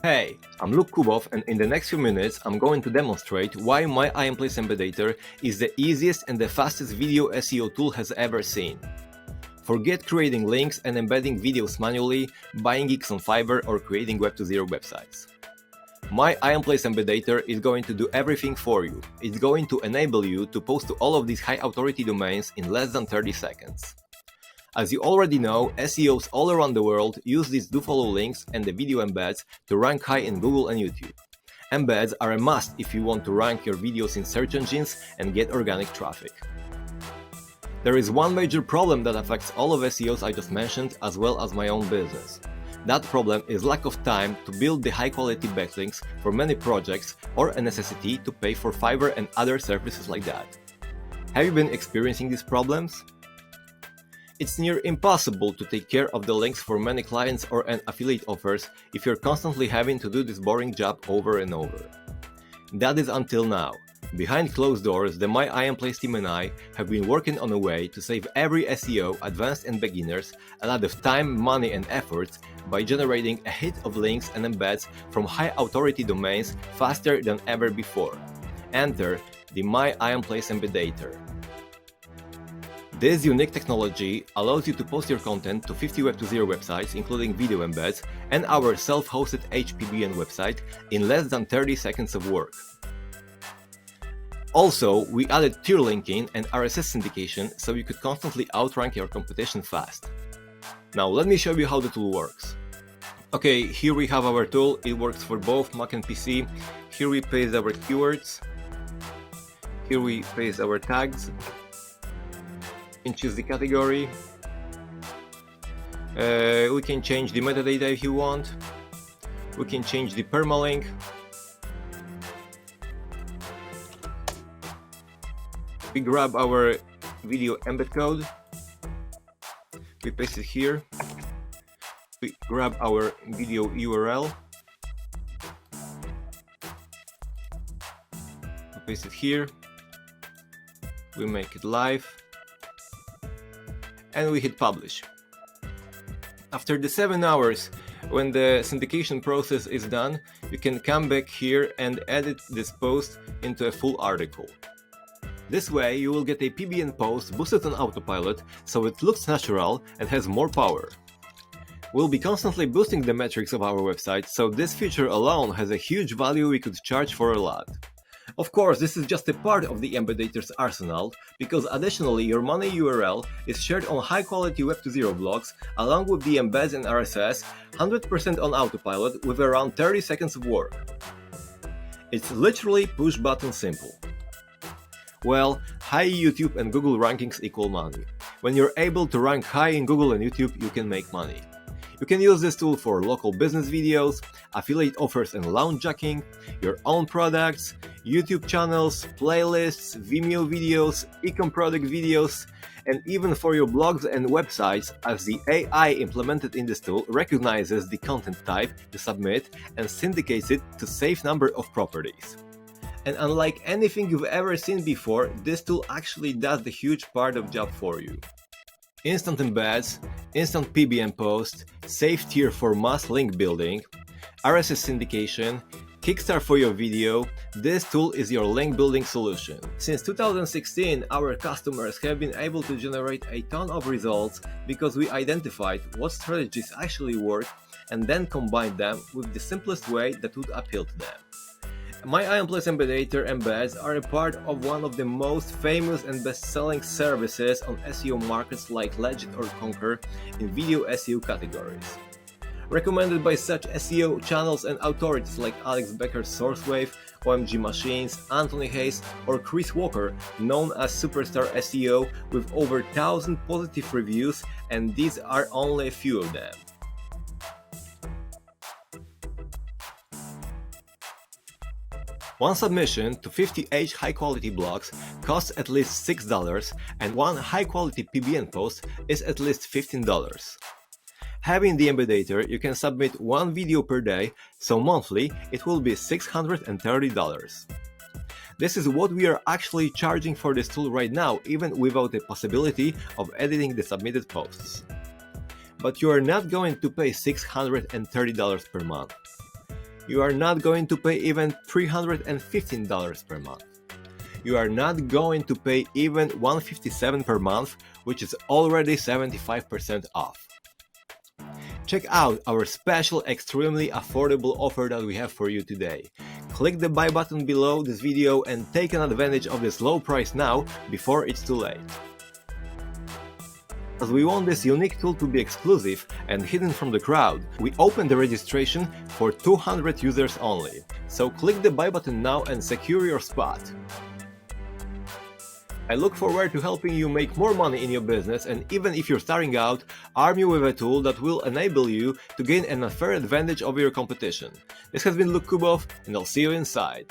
Hey, I'm Luke Kubov, and in the next few minutes I'm going to demonstrate why my Embeds is the easiest and the fastest video SEO tool has ever seen. Forget creating links and embedding videos manually, buying gigs on Fiverr or creating Web 2.0 websites. My Embeds is going to do everything for you. It's going to enable you to post to all of these high authority domains in less than 30 seconds. As you already know, SEOs all around the world use these dofollow links and the video embeds to rank high in Google and YouTube. Embeds are a must if you want to rank your videos in search engines and get organic traffic. There is one major problem that affects all of SEOs I just mentioned, as well as my own business. That problem is lack of time to build the high-quality backlinks for many projects or a necessity to pay for Fiverr and other services like that. Have you been experiencing these problems? It's near impossible to take care of the links for many clients or an affiliate offers if you're constantly having to do this boring job over and over. That is until now. Behind closed doors, the My Embeds team and I have been working on a way to save every SEO, advanced and beginners, a lot of time, money and efforts by generating a hit of links and embeds from high authority domains faster than ever before. Enter the My Embeds Embedator. This unique technology allows you to post your content to 50 Web 2.0 websites, including video embeds, and our self-hosted PBN website in less than 30 seconds of work. Also, we added tier linking and RSS syndication so you could constantly outrank your competition fast. Now let me show you how the tool works. Okay, here we have our tool. It works for both Mac and PC. Here we paste our keywords. Here we paste our tags. And choose the category. We can change the metadata if you want. We can change the permalink. We grab our video embed code. We paste it here. We grab our video URL. We paste it here. We make it live. And we hit publish. After the 7 hours, when the syndication process is done, you can come back here and edit this post into a full article. This way you will get a PBN post boosted on autopilot so it looks natural and has more power. We'll be constantly boosting the metrics of our website, so this feature alone has a huge value we could charge for a lot. Of course, this is just a part of the Embedator's arsenal, because additionally your money URL is shared on high-quality Web 2.0 blogs along with the embeds and RSS, 100% on autopilot with around 30 seconds of work. It's literally push-button simple. Well, high YouTube and Google rankings equal money. When you're able to rank high in Google and YouTube, you can make money. You can use this tool for local business videos, affiliate offers and launch jacking, your own products, YouTube channels, playlists, Vimeo videos, ecom product videos, and even for your blogs and websites, as the AI implemented in this tool recognizes the content type to submit and syndicates it to safe number of properties. And unlike anything you've ever seen before, this tool actually does the huge part of job for you. Instant embeds, instant PBN post, safe tier for mass link building, RSS syndication, Kickstart for your video, this tool is your link building solution. Since 2016, our customers have been able to generate a ton of results because we identified what strategies actually work and then combined them with the simplest way that would appeal to them. My Embedator embeds are a part of one of the most famous and best-selling services on SEO markets like Legit or Conquer in video SEO categories. Recommended by such SEO channels and authorities like Alex Becker's Sourcewave, OMG Machines, Anthony Hayes, or Chris Walker, known as Superstar SEO, with over 1,000 positive reviews, and these are only a few of them. One submission to 50 high-quality blogs costs at least $6, and one high-quality PBN post is at least $15. Having the Embedator, you can submit one video per day, so monthly it will be $630. This is what we are actually charging for this tool right now, even without the possibility of editing the submitted posts. But you are not going to pay $630 per month. You are not going to pay even $315 per month. You are not going to pay even $157 per month, which is already 75% off. Check out our special, extremely affordable offer that we have for you today. Click the buy button below this video and take an advantage of this low price now before it's too late. As we want this unique tool to be exclusive and hidden from the crowd, we opened the registration for 200 users only. So click the buy button now and secure your spot. I look forward to helping you make more money in your business, and even if you're starting out, arm you with a tool that will enable you to gain an unfair advantage over your competition. This has been Luke Kubov, and I'll see you inside.